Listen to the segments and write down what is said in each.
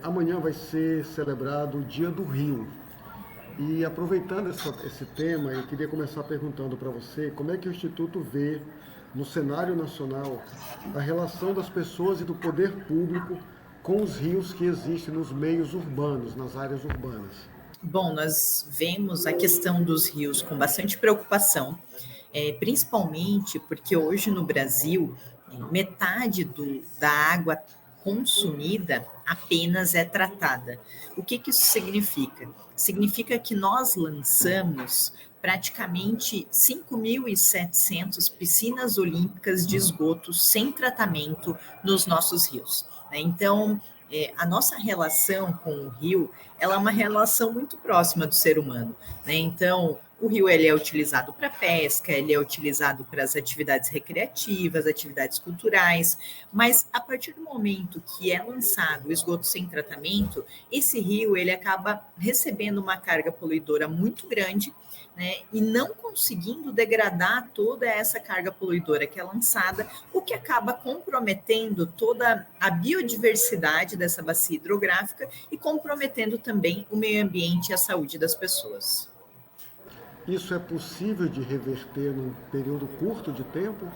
Amanhã vai ser celebrado o Dia do Rio. E aproveitando esse tema, eu queria começar perguntando para você como é que o Instituto vê, no cenário nacional, a relação das pessoas e do poder público com os rios que existem nos meios urbanos, nas áreas urbanas. Bom, nós vemos a questão dos rios com bastante preocupação, principalmente porque hoje no Brasil, metade da água consumida apenas é tratada. O que isso significa? Significa que nós lançamos praticamente 5.700 piscinas olímpicas de esgoto sem tratamento nos nossos rios, né? Então, a nossa relação com o rio, ela é uma relação muito próxima do ser humano, né? Então, o rio ele é utilizado para pesca, ele é utilizado para as atividades recreativas, atividades culturais, mas a partir do momento que é lançado o esgoto sem tratamento, esse rio ele acaba recebendo uma carga poluidora muito grande, né, e não conseguindo degradar toda essa carga poluidora que é lançada, o que acaba comprometendo toda a biodiversidade dessa bacia hidrográfica e comprometendo também o meio ambiente e a saúde das pessoas. Isso é possível de reverter num período curto de tempo?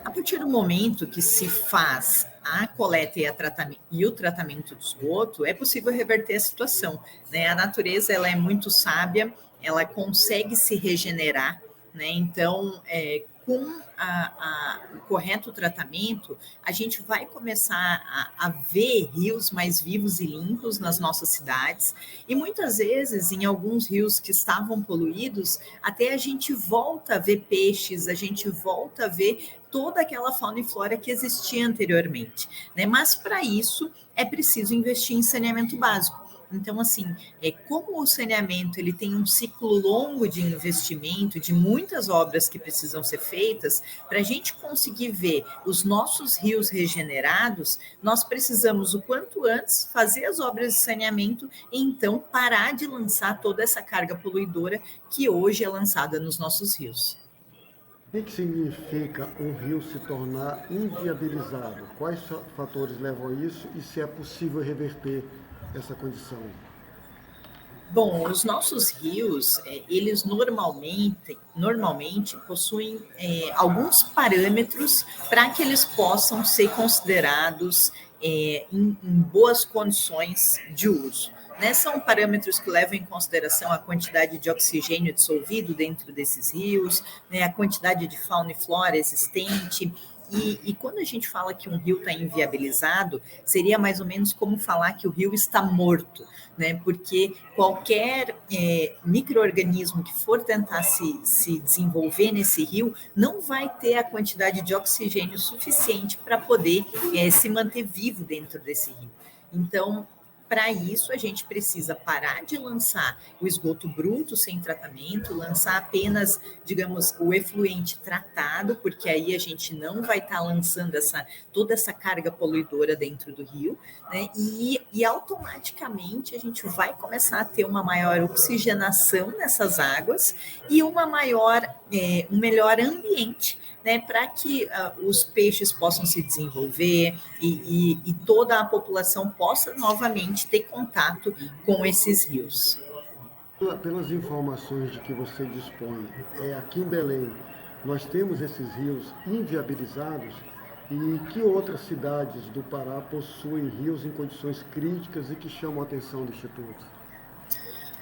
A partir do momento que se faz a coleta e o tratamento do esgoto, é possível reverter a situação, né? A natureza ela é muito sábia, ela consegue se regenerar, né? Então, com o correto tratamento, a gente vai começar a ver rios mais vivos e limpos nas nossas cidades, e muitas vezes, em alguns rios que estavam poluídos, até a gente volta a ver peixes, a gente volta a ver toda aquela fauna e flora que existia anteriormente, né? Mas para isso é preciso investir em saneamento básico. Então, assim, como o saneamento ele tem um ciclo longo de investimento, de muitas obras que precisam ser feitas, para a gente conseguir ver os nossos rios regenerados, nós precisamos, o quanto antes, fazer as obras de saneamento e então parar de lançar toda essa carga poluidora que hoje é lançada nos nossos rios. O que significa um rio se tornar inviabilizado? Quais fatores levam a isso e se é possível reverter essa condição? Bom, os nossos rios, eles normalmente possuem alguns parâmetros para que eles possam ser considerados em boas condições de uso, né? São parâmetros que levam em consideração a quantidade de oxigênio dissolvido dentro desses rios, né? A quantidade de fauna e flora existente. E quando a gente fala que um rio está inviabilizado, seria mais ou menos como falar que o rio está morto, né? Porque qualquer micro-organismo que for tentar se desenvolver nesse rio não vai ter a quantidade de oxigênio suficiente para poder se manter vivo dentro desse rio. Então, para isso, a gente precisa parar de lançar o esgoto bruto sem tratamento, lançar apenas, digamos, o efluente tratado, porque aí a gente não vai estar lançando toda essa carga poluidora dentro do rio, né? E automaticamente a gente vai começar a ter uma maior oxigenação nessas águas e um melhor ambiente, né, para que os peixes possam se desenvolver e toda a população possa novamente ter contato com esses rios. Pelas informações de que você dispõe, aqui em Belém, nós temos esses rios inviabilizados e que outras cidades do Pará possuem rios em condições críticas e que chamam a atenção do Instituto?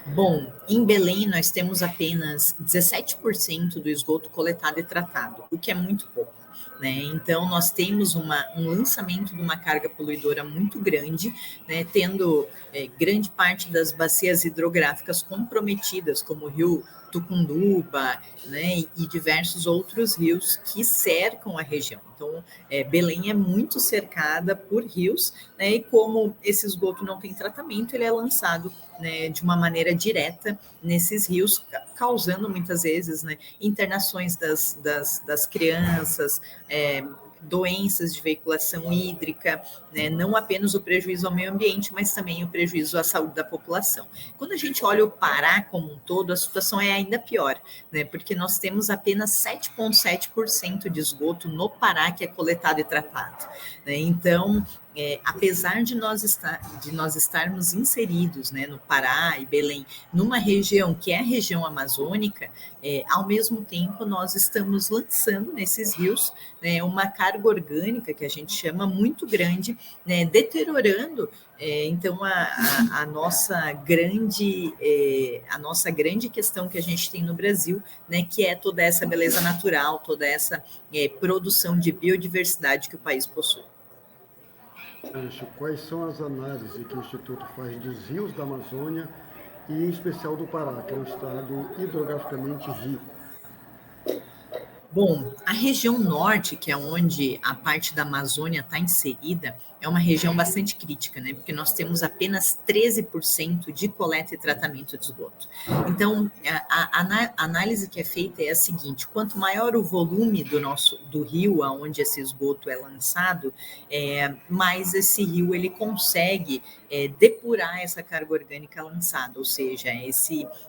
Bom, em Belém nós temos apenas 17% do esgoto coletado e tratado, o que é muito pouco, né? Então nós temos um lançamento de uma carga poluidora muito grande, né? Tendo grande parte das bacias hidrográficas comprometidas, como o rio Tucunduba, né? E diversos outros rios que cercam a região. Então, Belém é muito cercada por rios, né? E como esse esgoto não tem tratamento, ele é lançado, né, de uma maneira direta nesses rios, causando muitas vezes, né, internações das crianças, doenças de veiculação hídrica, né, não apenas o prejuízo ao meio ambiente, mas também o prejuízo à saúde da população. Quando a gente olha o Pará como um todo, a situação é ainda pior, né, porque nós temos apenas 7,7% de esgoto no Pará que é coletado e tratado, né? Então, apesar de nós estarmos inseridos, né, no Pará e Belém, numa região que é a região amazônica, ao mesmo tempo nós estamos lançando nesses rios, né, uma carga orgânica que a gente chama muito grande, né, deteriorando então a nossa grande questão que a gente tem no Brasil, né, que é toda essa beleza natural, toda essa produção de biodiversidade que o país possui. Ancho, quais são as análises que o Instituto faz dos rios da Amazônia e em especial do Pará, que é um estado hidrograficamente rico? Bom, a região norte, que é onde a parte da Amazônia está inserida, é uma região bastante crítica, né? Porque nós temos apenas 13% de coleta e tratamento de esgoto. Então, a análise que é feita é a seguinte: quanto maior o volume do rio aonde esse esgoto é lançado, mais esse rio ele consegue depurar essa carga orgânica lançada, ou seja,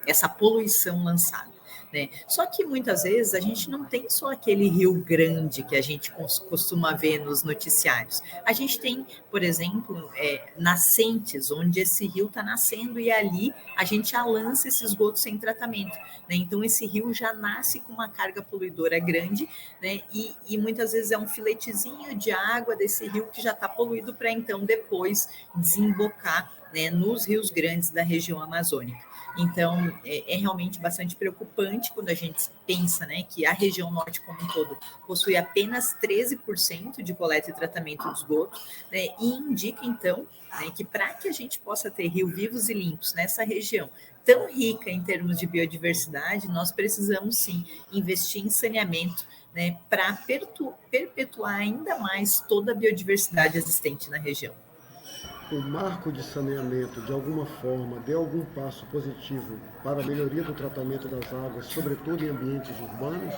essa poluição lançada. Né? Só que muitas vezes a gente não tem só aquele rio grande que a gente costuma ver nos noticiários. A gente tem, por exemplo, nascentes, onde esse rio está nascendo e ali a gente já lança esse esgoto sem tratamento. Né? Então, esse rio já nasce com uma carga poluidora grande, né? E muitas vezes é um filetezinho de água desse rio que já está poluído para então depois desembocar, né, nos rios grandes da região amazônica. Então, é realmente bastante preocupante quando a gente pensa, né, que a região norte como um todo possui apenas 13% de coleta e tratamento de esgoto, né, e indica, então, né, que para que a gente possa ter rios vivos e limpos nessa região tão rica em termos de biodiversidade, nós precisamos, sim, investir em saneamento, né, para perpetuar ainda mais toda a biodiversidade existente na região. O marco de saneamento, de alguma forma, deu algum passo positivo para a melhoria do tratamento das águas, sobretudo em ambientes urbanos?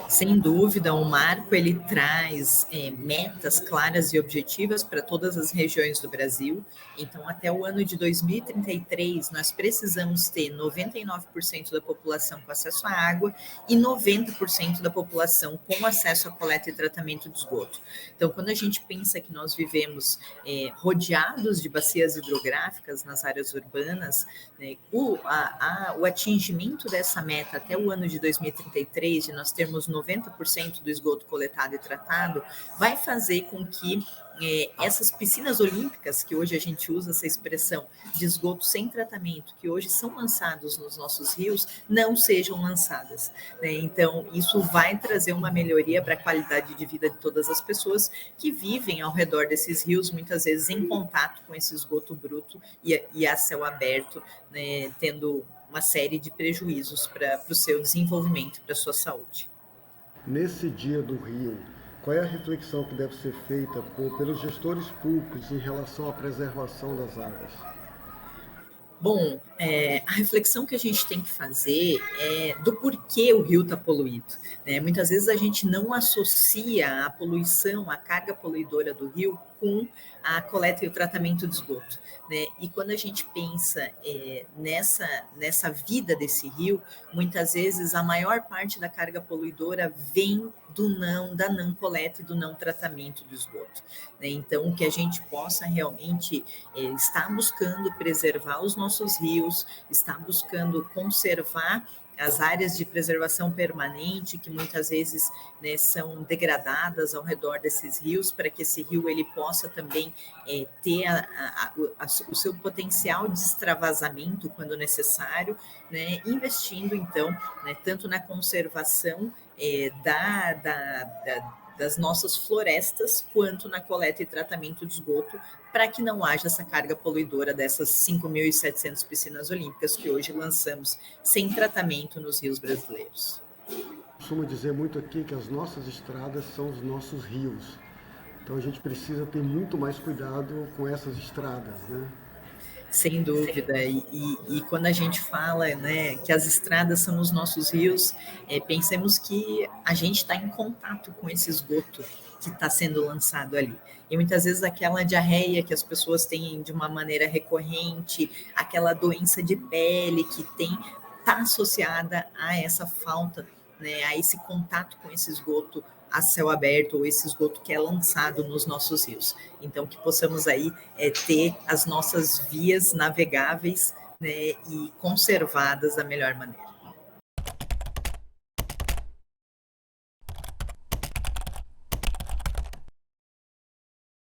Sem dúvida, o marco ele traz metas claras e objetivas para todas as regiões do Brasil. Então, até o ano de 2033, nós precisamos ter 99% da população com acesso à água e 90% da população com acesso à coleta e tratamento de esgoto. Então, quando a gente pensa que nós vivemos rodeados de bacias hidrográficas nas áreas urbanas, né, o atingimento dessa meta até o ano de 2033, de nós termos 90% do esgoto coletado e tratado, vai fazer com que essas piscinas olímpicas, que hoje a gente usa essa expressão de esgoto sem tratamento, que hoje são lançados nos nossos rios, não sejam lançadas. Né? Então, isso vai trazer uma melhoria para a qualidade de vida de todas as pessoas que vivem ao redor desses rios, muitas vezes em contato com esse esgoto bruto e a céu aberto, né? Tendo uma série de prejuízos para o seu desenvolvimento, para a sua saúde. Nesse dia do Rio, qual é a reflexão que deve ser feita pelos gestores públicos em relação à preservação das águas? Bom, a reflexão que a gente tem que fazer é do porquê o rio está poluído. Né? Muitas vezes a gente não associa a poluição, a carga poluidora do rio com a coleta e o tratamento de esgoto. Né? E quando a gente pensa nessa vida desse rio, muitas vezes a maior parte da carga poluidora vem da não coleta e do não tratamento do esgoto. Né? Então, que a gente possa realmente estar buscando preservar os nossos rios, estar buscando conservar as áreas de preservação permanente, que muitas vezes, né, são degradadas ao redor desses rios, para que esse rio ele possa também ter o seu potencial de extravasamento quando necessário, né, investindo, então, né, tanto na conservação das nossas florestas, quanto na coleta e tratamento de esgoto, para que não haja essa carga poluidora dessas 5.700 piscinas olímpicas que hoje lançamos sem tratamento nos rios brasileiros. Costumo dizer muito aqui que as nossas estradas são os nossos rios. Então a gente precisa ter muito mais cuidado com essas estradas, né? Sem dúvida, e quando a gente fala, né, que as estradas são os nossos rios, pensemos que a gente está em contato com esse esgoto que está sendo lançado ali. E muitas vezes aquela diarreia que as pessoas têm de uma maneira recorrente, aquela doença de pele que está associada a essa falta, né, a esse contato com esse esgoto a céu aberto ou esse esgoto que é lançado nos nossos rios. Então, que possamos aí ter as nossas vias navegáveis, né, e conservadas da melhor maneira.